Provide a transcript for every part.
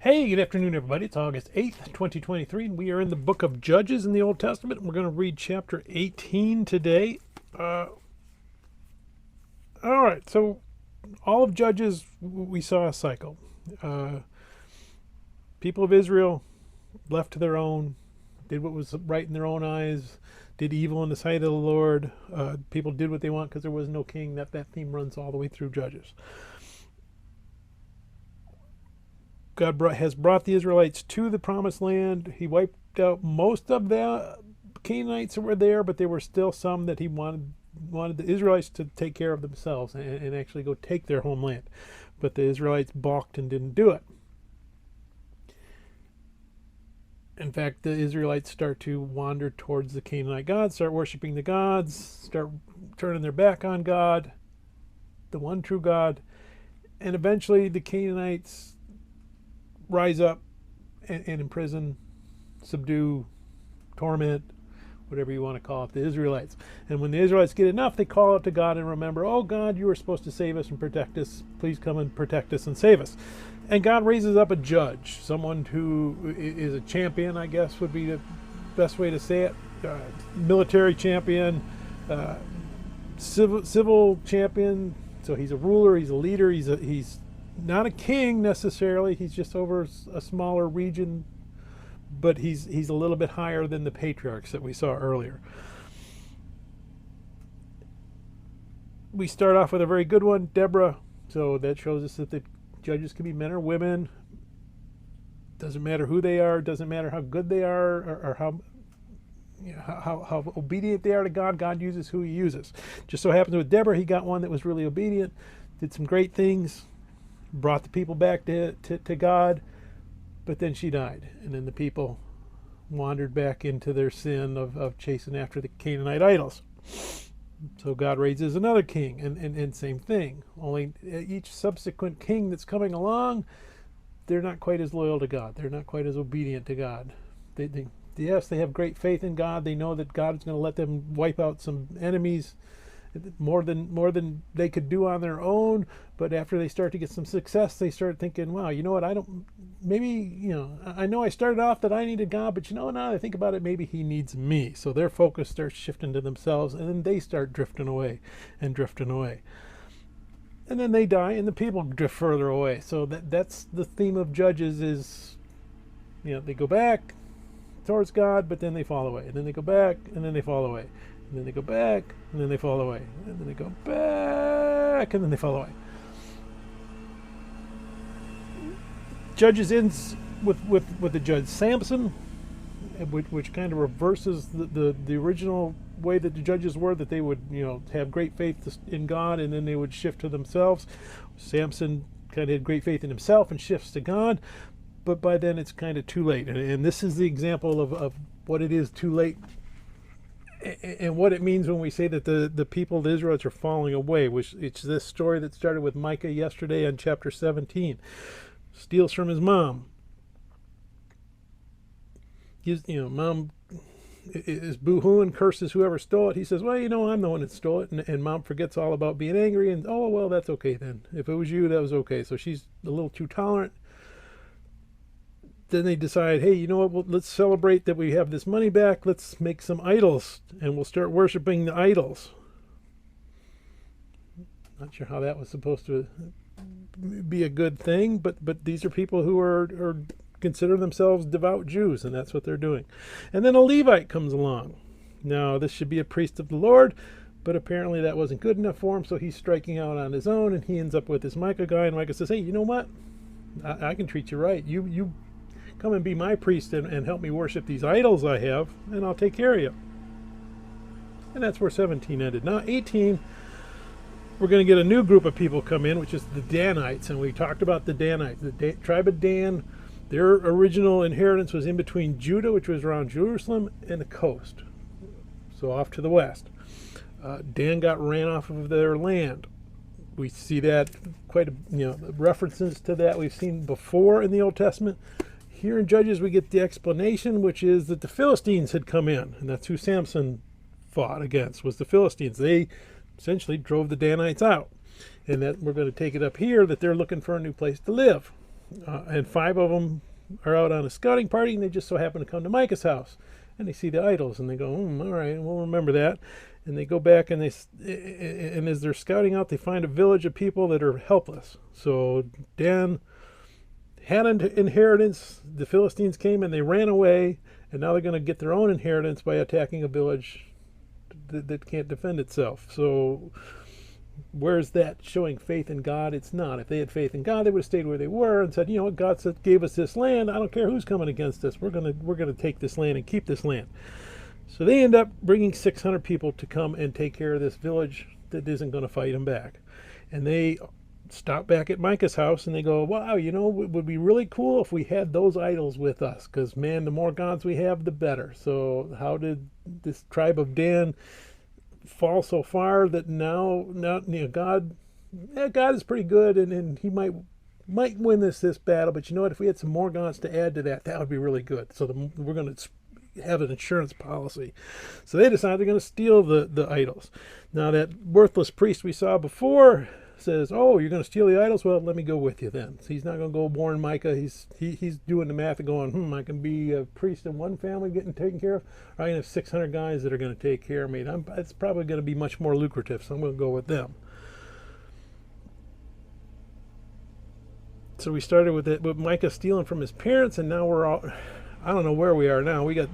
Hey, good afternoon, everybody. It's August 8th, 2023, and we are in the book of Judges in the Old Testament. We're going to read chapter 18 today. All right, so all of Judges, we saw a cycle. People of Israel, left to their own, did what was right in their own eyes, did evil in the sight of the Lord. People did what they want because there was no king. That theme runs all the way through Judges. God has brought the Israelites to the promised land. He wiped out most of the Canaanites that were there, but there were still some that he wanted the Israelites to take care of themselves and actually go take their homeland. But the Israelites balked and didn't do it. In fact, the Israelites start to wander towards the Canaanite gods, start worshiping the gods, start turning their back on God, the one true God, and eventually the Canaanites rise up and imprison, subdue, torment, whatever you want to call it, the Israelites. And when the Israelites get enough, they call out to God and remember, oh God, you were supposed to save us and protect us. Please come and protect us and save us. And God raises up a judge, someone who is a champion, I guess would be the best way to say it. Military champion, civil champion. So he's a ruler, he's a leader, he's not a king necessarily. He's just over a smaller region, but he's a little bit higher than the patriarchs that we saw earlier. We start off with a very good one, Deborah. So that shows us that the judges can be men or women. Doesn't matter who they are. Doesn't matter how good they are or how obedient they are to God. God uses who he uses. Just so happens with Deborah, he got one that was really obedient, did some great things, brought the people back to God, but then she died. And then the people wandered back into their sin of chasing after the Canaanite idols. So God raises another king, and same thing. Only each subsequent king that's coming along, they're not quite as loyal to God. They're not quite as obedient to God. Yes, they have great faith in God. They know that God is going to let them wipe out some enemies, more than they could do on their own. But after they start to get some success, they start thinking, wow, you know what, I know I started off that I needed God, but now that I think about it, maybe he needs me. So their focus starts shifting to themselves, and then they start drifting away. And then they die, and the people drift further away. So that's the theme of Judges is, they go back towards God, but then they fall away. And then they go back, and then they fall away. And then they go back, and then they fall away. And then they go back, and then they fall away. Judges ends with the judge Samson, which kind of reverses the original way that the judges were, that they would have great faith in God, and then they would shift to themselves. Samson kind of had great faith in himself and shifts to God, but by then it's kind of too late. And this is the example of what it is too late, and what it means when we say that the people of the Israelites are falling away, which it's this story that started with Micah yesterday on chapter 17. Steals from his mom. Mom is boo-hooing, curses whoever stole it. He says, well, I'm the one that stole it. And mom forgets all about being angry, and, oh, well, that's okay then. If it was you, that was okay. So she's a little too tolerant. Then they decide, hey, you know what, well, let's celebrate that we have this money back. Let's make some idols, and we'll start worshiping the idols. Not sure how that was supposed to be a good thing, but these are people who are consider themselves devout Jews, and that's what they're doing. And then a Levite comes along. Now, this should be a priest of the Lord, but apparently that wasn't good enough for him, so he's striking out on his own, and he ends up with this Micah guy, and Micah says, hey, you know what? I can treat you right. You come and be my priest and help me worship these idols I have, and I'll take care of you. And that's where 17 ended. Now 18, we're going to get a new group of people come in, which is the Danites. And we talked about the Danites. The tribe of Dan, their original inheritance was in between Judah, which was around Jerusalem, and the coast. So off to the west. Dan got ran off of their land. We see that quite references to that we've seen before in the Old Testament. Here in Judges, we get the explanation, which is that the Philistines had come in, and that's who Samson fought against, was the Philistines. They essentially drove the Danites out. And that we're going to take it up here that they're looking for a new place to live. and 5 of them are out on a scouting party, and they just so happen to come to Micah's house, and they see the idols, and they go, all right, we'll remember that. And they go back, and and as they're scouting out, they find a village of people that are helpless. So Dan had an inheritance. The Philistines came and they ran away, and now they're going to get their own inheritance by attacking a village that can't defend itself. So where's that showing faith in God? It's not. If they had faith in God, they would have stayed where they were and said, you know what, God gave us this land. I don't care who's coming against us. We're gonna take this land and keep this land. So they end up bringing 600 people to come and take care of this village that isn't going to fight them back. And they stop back at Micah's house and they go, wow, you know, it would be really cool if we had those idols with us, because, man, the more gods we have, the better. So how did this tribe of Dan fall so far that now you know, God is pretty good, and he might win this battle, but you know what, if we had some more gods to add to that would be really good. So we're going to have an insurance policy. So they decide they're going to steal the idols. Now that worthless priest we saw before says, oh, you're going to steal the idols? Well, let me go with you then. So he's not going to go warn Micah. He's doing the math and going, I can be a priest in one family getting taken care of, or I can have 600 guys that are going to take care of me. It's probably going to be much more lucrative, so I'm going to go with them. So we started with Micah stealing from his parents, and now we're all, I don't know where we are now. We got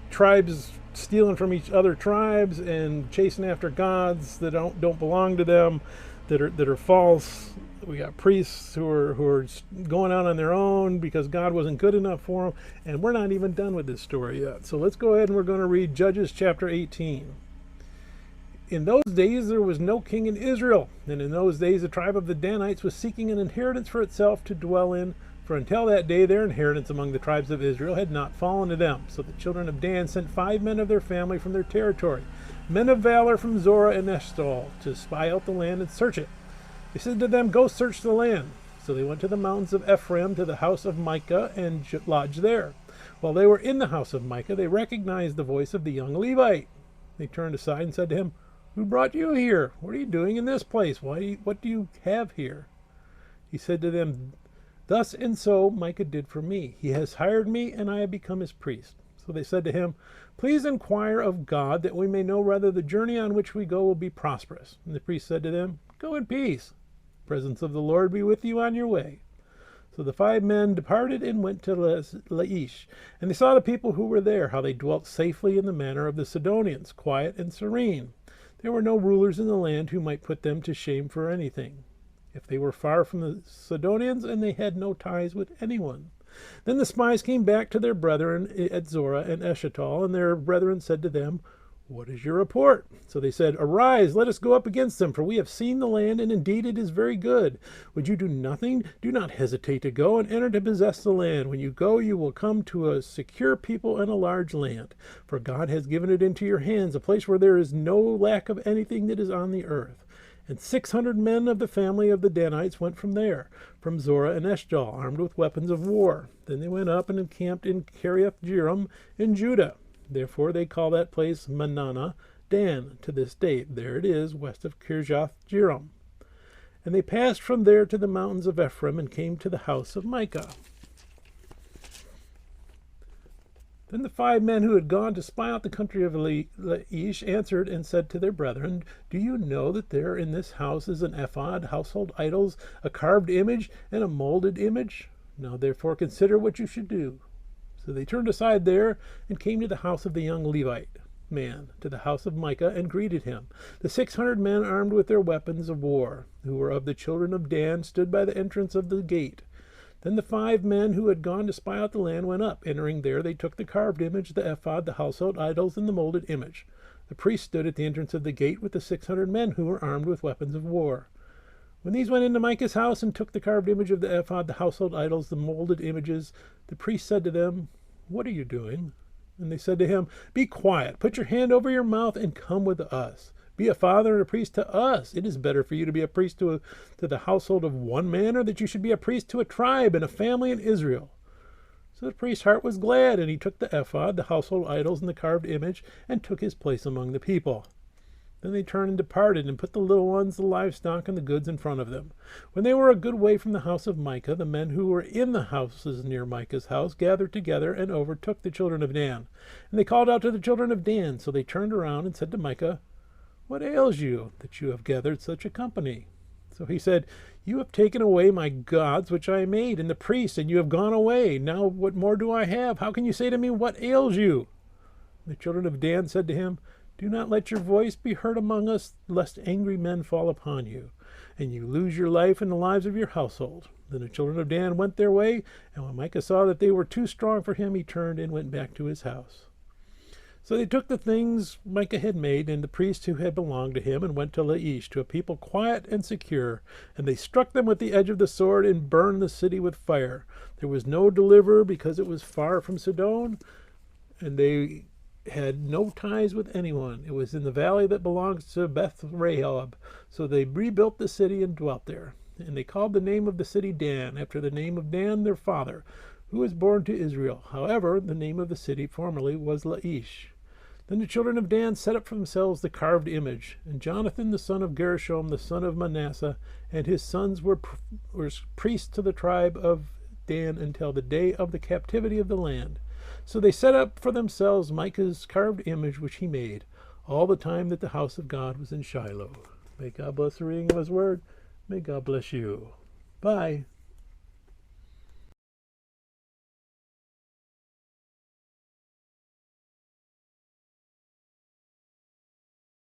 tribes stealing from each other tribes and chasing after gods that don't belong to them, that are false. We got priests who are going out on their own because God wasn't good enough for them, and we're not even done with this story yet. So let's go ahead and we're going to read Judges chapter 18. In those days there was no king in Israel, and in those days the tribe of the Danites was seeking an inheritance for itself to dwell in. For until that day their inheritance among the tribes of Israel had not fallen to them. So the children of Dan sent 5 men of their family from their territory, men of valor from Zorah and Eshtaol, to spy out the land and search it. They said to them, go search the land. So they went to the mountains of Ephraim to the house of Micah and lodged there. While they were in the house of Micah, they recognized the voice of the young Levite. They turned aside and said to him, who brought you here? What are you doing in this place? What do you have here? He said to them, thus and so Micah did for me. He has hired me, and I have become his priest. So they said to him, please inquire of God, that we may know whether the journey on which we go will be prosperous. And the priest said to them, go in peace. The presence of the Lord be with you on your way. So the 5 men departed and went to Laish. And they saw the people who were there, how they dwelt safely in the manner of the Sidonians, quiet and serene. There were no rulers in the land who might put them to shame for anything, if they were far from the Sidonians, and they had no ties with anyone. Then the spies came back to their brethren at Zorah and Eshtaol, and their brethren said to them, what is your report? So they said, arise, let us go up against them, for we have seen the land, and indeed it is very good. Would you do nothing? Do not hesitate to go and enter to possess the land. When you go, you will come to a secure people and a large land, for God has given it into your hands, a place where there is no lack of anything that is on the earth. And 600 men of the family of the Danites went from there, from Zorah and Eshtaol, armed with weapons of war. Then they went up and encamped in Kiriath-jearim in Judah. Therefore they call that place Manana Dan to this day. There it is, west of Kiriath-jearim. And they passed from there to the mountains of Ephraim and came to the house of Micah. Then the 5 men who had gone to spy out the country of Laish answered and said to their brethren, do you know that there in this house is an ephod, household idols, a carved image, and a molded image? Now therefore consider what you should do. So they turned aside there and came to the house of the young Levite man, to the house of Micah, and greeted him. The 600 men armed with their weapons of war, who were of the children of Dan, stood by the entrance of the gate. Then the 5 men who had gone to spy out the land went up. Entering there, they took the carved image, the ephod, the household idols, and the molded image. The priest stood at the entrance of the gate with the 600 men who were armed with weapons of war. When these went into Micah's house and took the carved image of the ephod, the household idols, the molded images, the priest said to them, what are you doing? And they said to him, be quiet, put your hand over your mouth, and come with us. Be a father and a priest to us. It is better for you to be a priest to the household of one man, or that you should be a priest to a tribe and a family in Israel. So the priest's heart was glad, and he took the ephod, the household idols, and the carved image, and took his place among the people. Then they turned and departed, and put the little ones, the livestock, and the goods in front of them. When they were a good way from the house of Micah, the men who were in the houses near Micah's house gathered together and overtook the children of Dan. And they called out to the children of Dan. So they turned around and said to Micah, "What ails you, that you have gathered such a company?" So he said, "You have taken away my gods which I made, and the priests, and you have gone away. Now what more do I have? How can you say to me, 'What ails you?'" The children of Dan said to him, "Do not let your voice be heard among us, lest angry men fall upon you, and you lose your life and the lives of your household." Then the children of Dan went their way, and when Micah saw that they were too strong for him, he turned and went back to his house. So they took the things Micah had made, and the priests who had belonged to him, and went to Laish, to a people quiet and secure. And they struck them with the edge of the sword, and burned the city with fire. There was no deliverer, because it was far from Sidon, and they had no ties with anyone. It was in the valley that belongs to Beth Rahab. So they rebuilt the city and dwelt there. And they called the name of the city Dan, after the name of Dan their father, who was born to Israel. However, the name of the city formerly was Laish. Then the children of Dan set up for themselves the carved image. And Jonathan, the son of Gershom, the son of Manasseh, and his sons were priests to the tribe of Dan until the day of the captivity of the land. So they set up for themselves Micah's carved image which he made, all the time that the house of God was in Shiloh. May God bless the reading of his word. May God bless you. Bye.